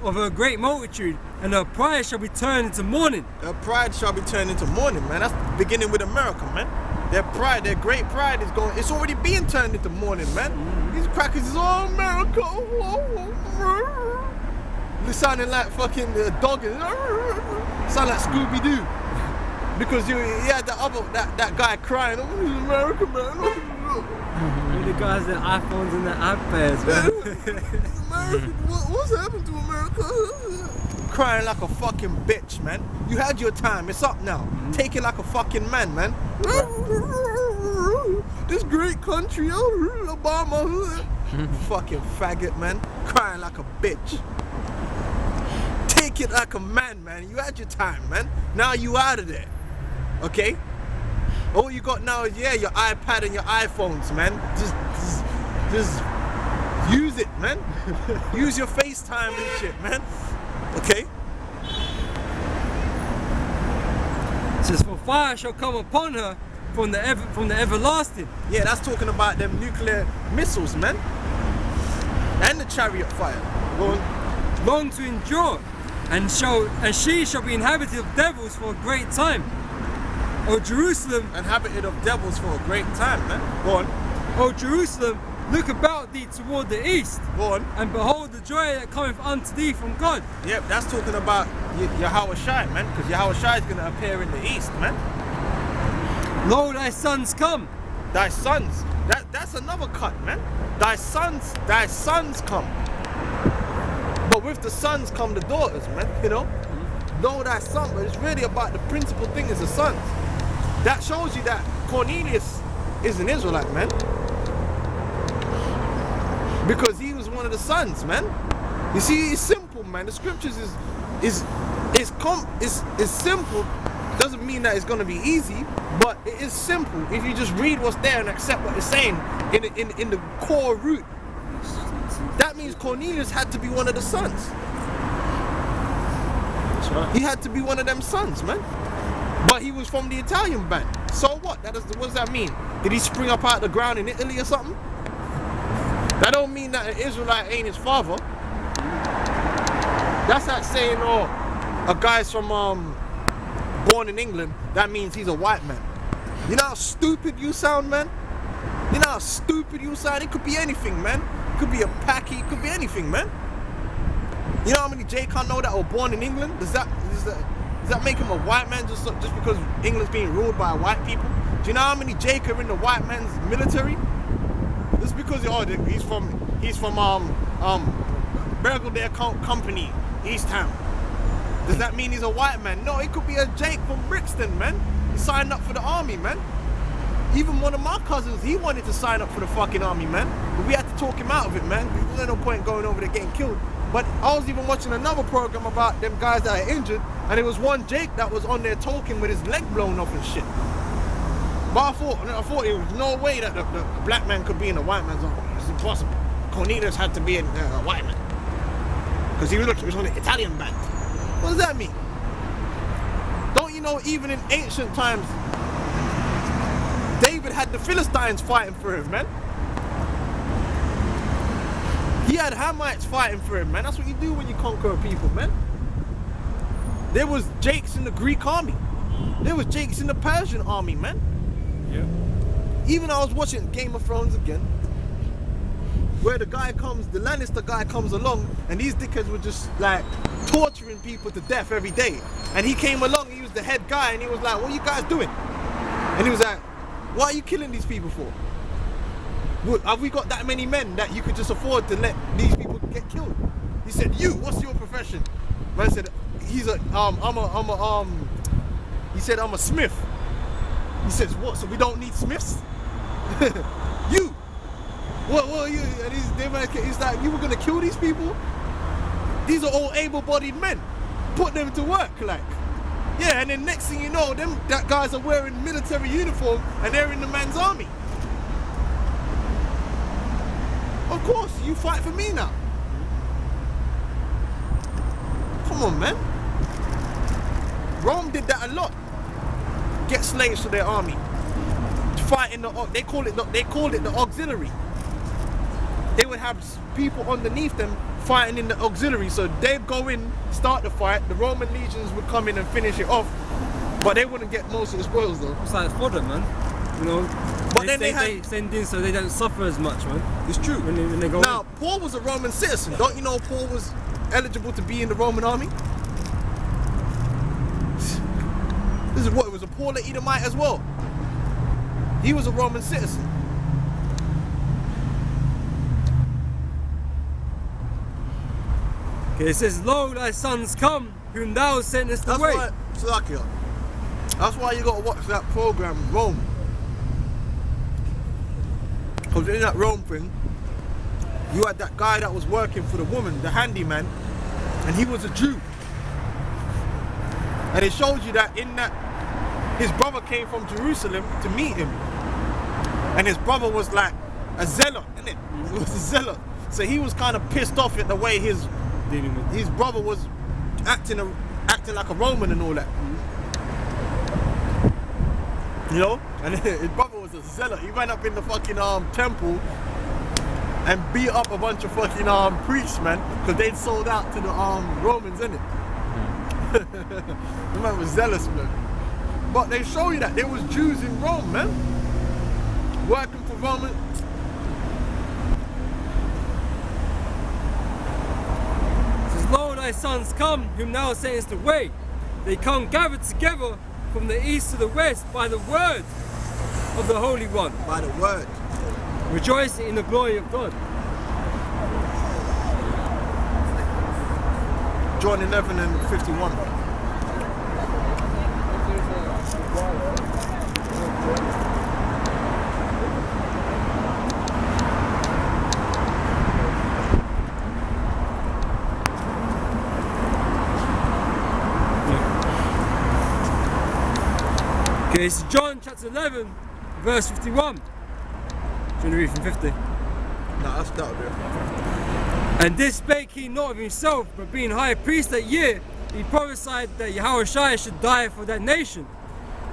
of a great multitude, and her pride shall be turned into mourning. Their pride shall be turned into mourning, man. That's beginning with America, man. Their pride, their great pride is going, it's already being turned into mourning, man. These crackers is all America. They're sounding like fucking dog. Sound like Scooby-Doo. Because you had that guy crying, oh, this is America, man. The guys with iPhones and the iPads, man. America, what's happened to America? Crying like a fucking bitch, man. You had your time, it's up now. Take it like a fucking man, man. This great country, Obama. Fucking faggot, man. Crying like a bitch. Take it like a man, man. You had your time, man. Now you out of there. Okay? All you got now is, yeah, your iPad and your iPhones, man. Just use it, man. Use your FaceTime and shit, man. Okay? It says, for fire shall come upon her from the everlasting. Yeah, that's talking about them nuclear missiles, man. And the chariot fire. Long to endure, and she shall be inhabited of devils for a great time. O Jerusalem, inhabited of devils for a great time, man. Go on. O Jerusalem, look about thee toward the east. Go on. And behold the joy that cometh unto thee from God. Yep, that's talking about Yahweh Shai, man. Because Yahweh Shai is going to appear in the east, man. Lo, thy sons come. Thy sons. That's another cut, man. Thy sons come. But with the sons come the daughters, man, you know? Know thy son, but it's really about the principal thing is the sons. That shows you that Cornelius is an Israelite, man. Because he was one of the sons, man. You see, it's simple, man. The scriptures is simple. Doesn't mean that it's gonna be easy, but it is simple if you just read what's there and accept what it's saying in the core root. That means Cornelius had to be one of the sons. That's right. He had to be one of them sons, man. But he was from the Italian band. So what? What does that mean? Did he spring up out the ground in Italy or something? That don't mean that an Israelite ain't his father. That's like saying, oh, a guy's from born in England, that means he's a white man. You know how stupid you sound, man? You know how stupid you sound? It could be anything, man. It could be a Paki, it could be anything, man. You know how many J can't know that were born in England? Does that make him a white man just because England's being ruled by white people? Do you know how many J are in the white man's military? Just because he's from Belvedere Company, East Ham. Does that mean he's a white man? No, it could be a Jake from Brixton, man. He signed up for the army, man. Even one of my cousins, he wanted to sign up for the fucking army, man. But we had to talk him out of it, man. There's no point going over there getting killed. But I was even watching another program about them guys that are injured, and it was one Jake that was on there talking with his leg blown off and shit. But I thought there was no way that the black man could be in the white man's army. It's impossible. Cornelius had to be a white man. Because he was on the Italian band. What does that mean? Don't you know even in ancient times, David had the Philistines fighting for him, man. He had Hamites fighting for him, man. That's what you do when you conquer people, man. There was Jakes in the Greek army. There was Jakes in the Persian army, man. Yeah. Even I was watching Game of Thrones again, where the Lannister guy comes along, and these dickheads were just like torturing people to death every day. And he came along, he was the head guy, and he was like, what are you guys doing? And he was like, what are you killing these people for? Have we got that many men that you could just afford to let these people get killed? He said, what's your profession? Man said, he said, I'm a smith. He says, what, so we don't need smiths? You! What are you? And he's like, you were gonna kill these people? These are all able-bodied men. Put them to work, like. Yeah, and then next thing you know, that guys are wearing military uniform and they're in the man's army. Of course, you fight for me now. Come on, man. Rome did that a lot. Get slaves for their army. Fight in they called it the auxiliary. they would have people underneath them fighting in the auxiliary. So they'd go in, start the fight, the Roman legions would come in and finish it off, but they wouldn't get most of the spoils though. It's like fodder, man. You know. But then they send in so they don't suffer as much, man. It's true. When they go Now, in. Paul was a Roman citizen. Don't you know Paul was eligible to be in the Roman army? This is what, it was a Paul the Edomite as well. He was a Roman citizen. Okay, it says, "Lo, thy sons come, whom thou sentest That's away." why, Salakia, that's why you got to watch that program, Rome. Because in that Rome thing, you had that guy that was working for the woman, the handyman, and he was a Jew. And it shows you that in that, his brother came from Jerusalem to meet him. And his brother was like a zealot, innit? He was a zealot. So he was kind of pissed off at the way his brother was acting like a Roman and all that. You know? And his brother was a zealot. He went up in the fucking temple and beat up a bunch of fucking priests, man, because they'd sold out to the Romans, innit? The man was zealous, man. But they show you that there was Jews in Rome, man, working for Roman. It says, "Lo, thy sons come, whom thou sentest away. They come gathered together from the east to the west by the word of the Holy One, By the word. rejoicing in the glory of God." John 11 and 51. Okay, it's John chapter 11, verse 51. Do you want to read from 50? No, that's that would be it. "And this spake he not of himself, but being high priest that year, he prophesied that Yahushua should die for that nation,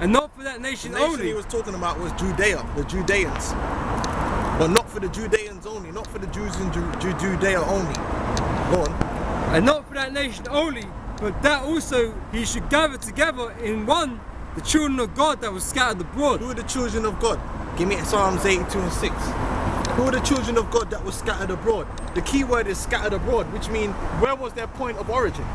and not for that The nation nation only." he was talking about was Judea, the Judeans. But not for the Judeans only, not for the Jews in Judea only. Go on. "And not for that nation only, but that also he should gather together in one the children of God that was scattered abroad." Who are the children of God? Give me Psalms 82 and 6. Who are the children of God that was scattered abroad? The key word is scattered abroad, which means where was their point of origin?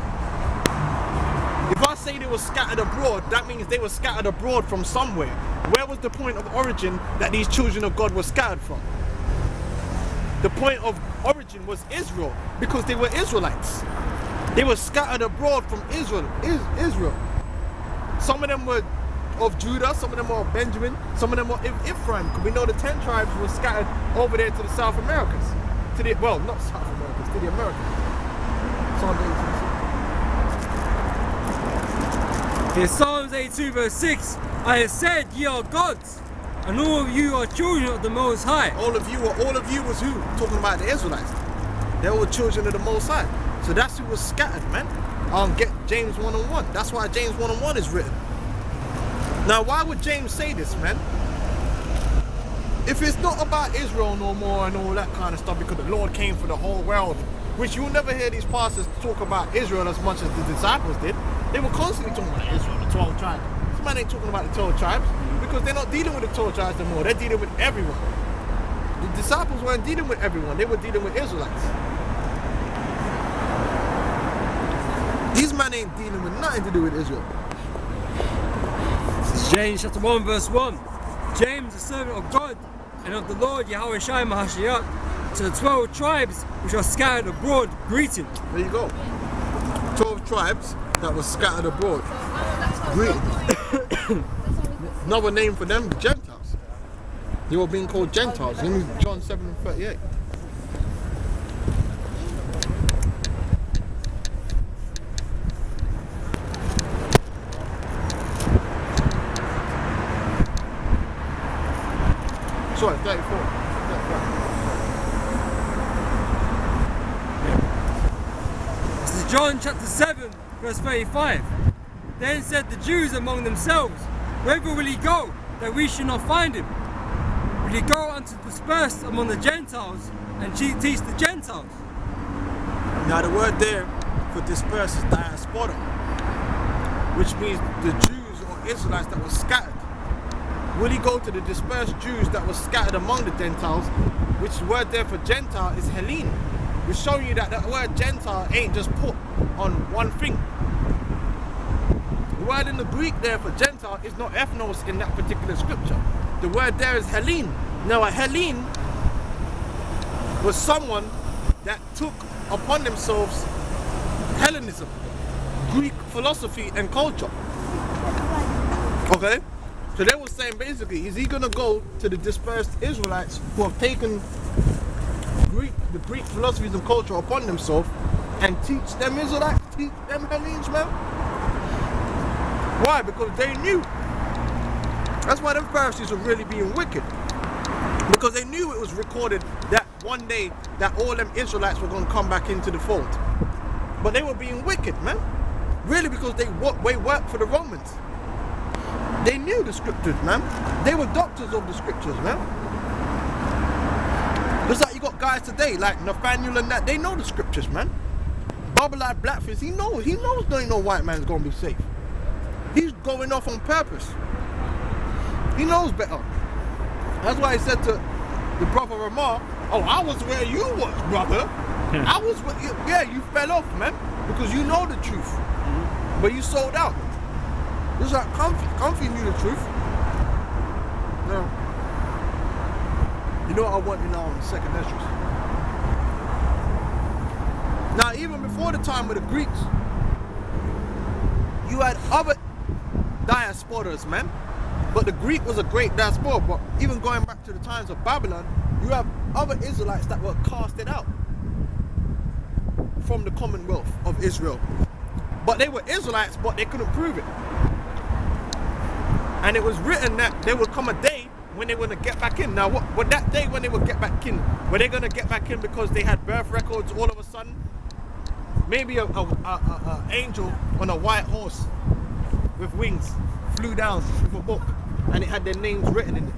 If I say they were scattered abroad, that means they were scattered abroad from somewhere. Where was the point of origin that these children of God were scattered from? The point of origin was Israel, because they were Israelites. They were scattered abroad from Israel. Some of them were of Judah, some of them were of Benjamin, some of them were of Ephraim, because we know the 10 tribes were scattered over there to the South Americas. Well, not South Americas, to the Americas. Psalms 82. In Psalms 82 verse 6, "I have said, ye are gods, and all of you are children of the Most High." All of you was who? Talking about the Israelites. They were children of the Most High. So that's who was scattered, man. Get James 1 and 1. That's why James 1 and 1 is written. Now, why would James say this, man? If it's not about Israel no more and all that kind of stuff, because the Lord came for the whole world, which you'll never hear these pastors talk about Israel as much as the disciples did. They were constantly talking about Israel, the 12 tribes. This man ain't talking about the 12 tribes, because they're not dealing with the 12 tribes anymore. They're dealing with everyone. The disciples weren't dealing with everyone. They were dealing with Israelites. These men ain't dealing with nothing to do with Israel. This is James chapter 1 verse 1. "James, the servant of God and of the Lord Yahushua Mahashiach, to the 12 tribes which are scattered abroad, greeting." There you go. 12 tribes that were scattered abroad. Greeting. Another name for them, Gentiles. They were being called Gentiles. In John 7 and 38. Sorry, 34. This is John chapter 7 verse 35. "Then said the Jews among themselves, Whither will he go, that we should not find him? Will he go unto disperse among the Gentiles, and teach the Gentiles. Now the word there for disperse is diaspora, which means the Jews or Israelites that were scattered. Will he go to the dispersed Jews that were scattered among the Gentiles, which word there for Gentile is Hellene, which showing you that the word Gentile ain't just put on one thing. The word in the Greek there for Gentile is not ethnos in that particular scripture. The word there is Hellene. Now a Hellene was someone that took upon themselves Hellenism, Greek philosophy and culture. Okay? So they were saying basically, is he going to go to the dispersed Israelites who have taken the Greek philosophies and culture upon themselves and teach them Israelites, teach them Hellenes, man? Why? Because they knew. That's why them Pharisees were really being wicked. Because they knew it was recorded that one day that all them Israelites were going to come back into the fold. But they were being wicked, man. Really, because they worked for the Romans. They knew the scriptures, man. They were doctors of the scriptures, man. Just like you got guys today, like Nathaniel and that, they know the scriptures, man. Babylon Blackfish, he knows there ain't no white man's gonna be safe. He's going off on purpose. He knows better. That's why he said to the prophet Ramah, oh, I was where you was, brother. I was where you fell off, man, because you know the truth. But you sold out. Just like Comfy knew the truth. Now, you know what I want in second Esdras. Now, even before the time of the Greeks, you had other diasporas, man. But the Greek was a great diaspora. But even going back to the times of Babylon, you have other Israelites that were casted out from the Commonwealth of Israel. But they were Israelites, but they couldn't prove it. And it was written that there would come a day when they were going to get back in. Now, what that day when they would get back in, were they going to get back in because they had birth records all of a sudden? Maybe an angel on a white horse with wings flew down with a book and it had their names written in it.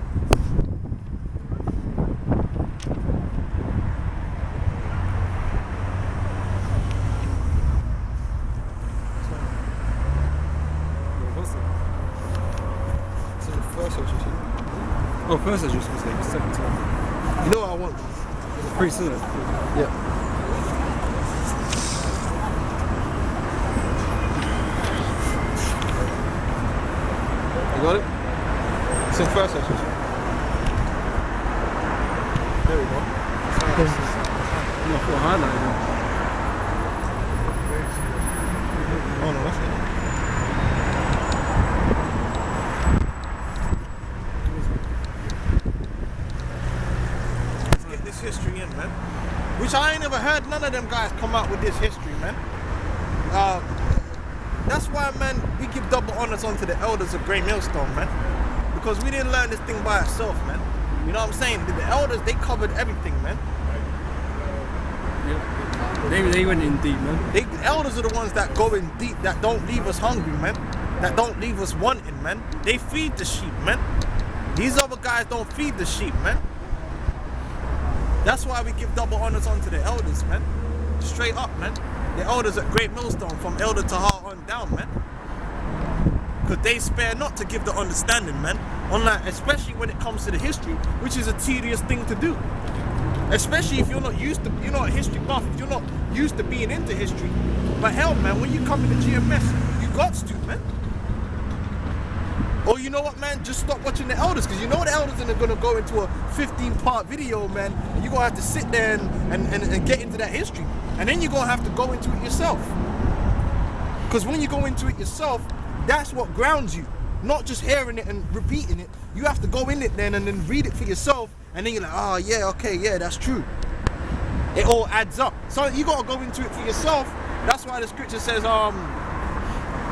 Oh, first I just was like second time. You know what I want? Priest, isn't it? Yeah. You got it? It's in first session. There we go. I'm not for highlighting. Oh no, that's it. History in, man, which I ain't never heard none of them guys come out with this history, man. That's why, man, we give double honors onto the elders of Great Millstone, man, because we didn't learn this thing by ourselves, man. You know what I'm saying? The elders, they covered everything, man. Yeah. They went in deep, man. The elders are the ones that go in deep, that don't leave us hungry, man, that don't leave us wanting, man. They feed the sheep, man. These other guys don't feed the sheep, man. That's why we give double honors onto the elders, man. Straight up, man. The elders at Great Millstone, from elder to heart on down, man. Because they spare not to give the understanding, man. On that, especially when it comes to the history, which is a tedious thing to do. Especially if you're not used to, you're not a history buff, if you're not used to being into history. But hell, man, when you come into GMS, you got to, man. Or you know what, man, just stop watching the elders, because you know the elders are going to go into a 15-part video, man, and you're going to have to sit there and get into that history. And then you're going to have to go into it yourself. Because when you go into it yourself, that's what grounds you. Not just hearing it and repeating it. You have to go in it then and then read it for yourself, and then you're like, oh, yeah, okay, yeah, that's true. It all adds up. So you got to go into it for yourself. That's why the scripture says, that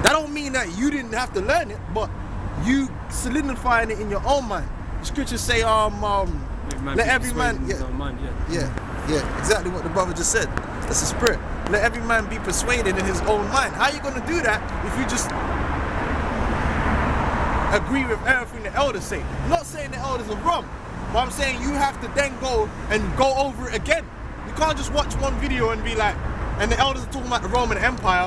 don't mean that you didn't have to learn it, but you solidifying it in your own mind. The scriptures say, let every man, yeah, exactly what the brother just said. That's the spirit. Let every man be persuaded in his own mind. How are you going to do that if you just agree with everything the elders say? I'm not saying the elders are wrong, But I'm saying you have to then go over it again. You can't just watch one video and be like, and the elders are talking about the Roman Empire.